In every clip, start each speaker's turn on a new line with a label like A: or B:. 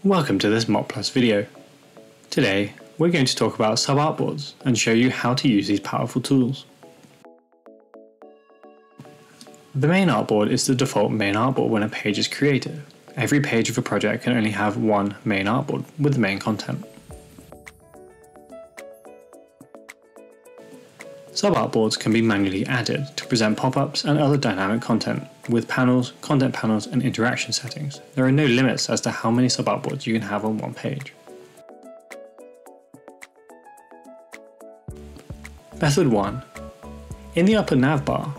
A: Welcome to this Mockplus video. Today we're going to talk about sub-artboards and show you how to use these powerful tools. The main artboard is the default main artboard when a page is created. Every page of a project can only have one main artboard with the main content. Sub-artboards can be manually added to present pop-ups and other dynamic content with panels, content panels and interaction settings. There are no limits as to how many sub-artboards you can have on one page. Method 1. In the upper nav bar,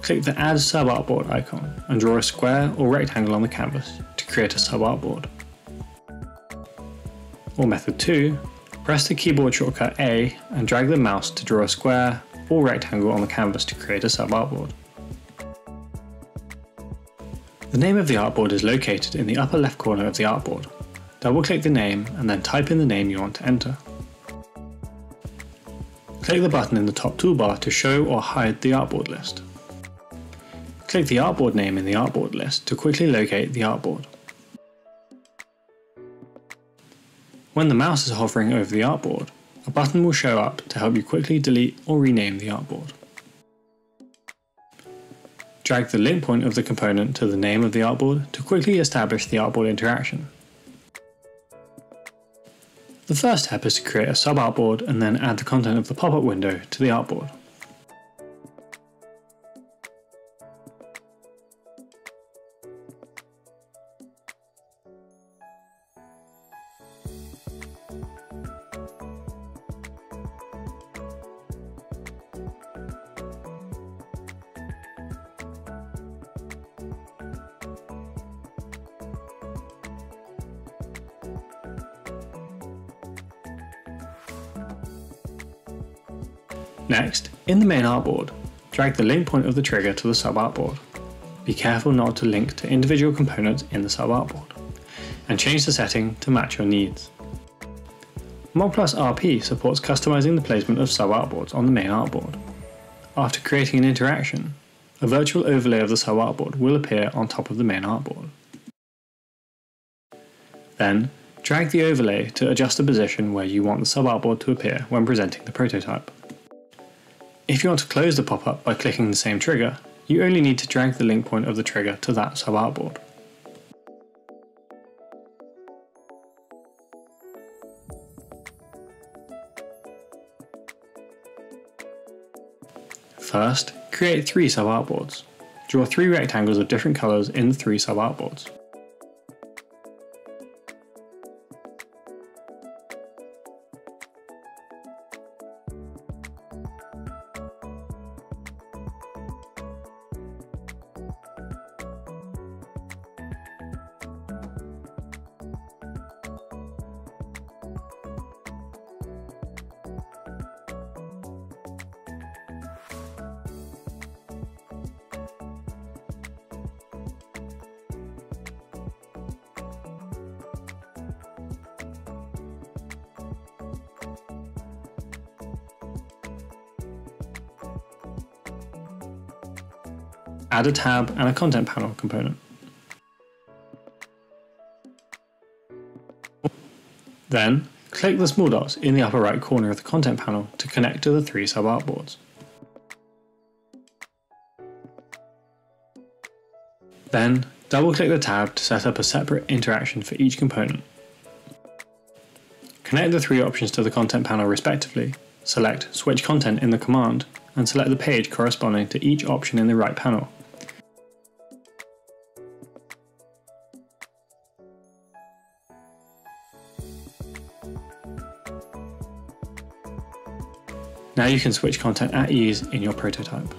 A: click the Add SubArtboard icon and draw a square or rectangle on the canvas to create a sub-artboard. Or method 2. Press the keyboard shortcut A and drag the mouse to draw a square or rectangle on the canvas to create a sub-artboard. The name of the artboard is located in the upper left corner of the artboard. Double-click the name and then type in the name you want to enter. Click the button in the top toolbar to show or hide the artboard list. Click the artboard name in the artboard list to quickly locate the artboard. When the mouse is hovering over the artboard, a button will show up to help you quickly delete or rename the artboard. Drag the link point of the component to the name of the artboard to quickly establish the artboard interaction. The first step is to create a sub-artboard and then add the content of the pop-up window to the artboard. Next, in the main artboard, drag the link point of the trigger to the sub-artboard. Be careful not to link to individual components in the sub-artboard, and change the setting to match your needs. Mockplus RP supports customizing the placement of sub-artboards on the main artboard. After creating an interaction, a virtual overlay of the sub-artboard will appear on top of the main artboard. Then, drag the overlay to adjust the position where you want the sub-artboard to appear when presenting the prototype. If you want to close the pop-up by clicking the same trigger, you only need to drag the link point of the trigger to that sub-artboard. First, create 3 sub-artboards. Draw 3 rectangles of different colours in the 3 sub-artboards. Add a tab and a content panel component. Then, click the small dots in the upper right corner of the content panel to connect to the 3 sub-artboards. Then, double-click the tab to set up a separate interaction for each component. Connect the 3 options to the content panel respectively, select Switch Content in the command, and select the page corresponding to each option in the right panel. Now you can switch content at ease in your prototype.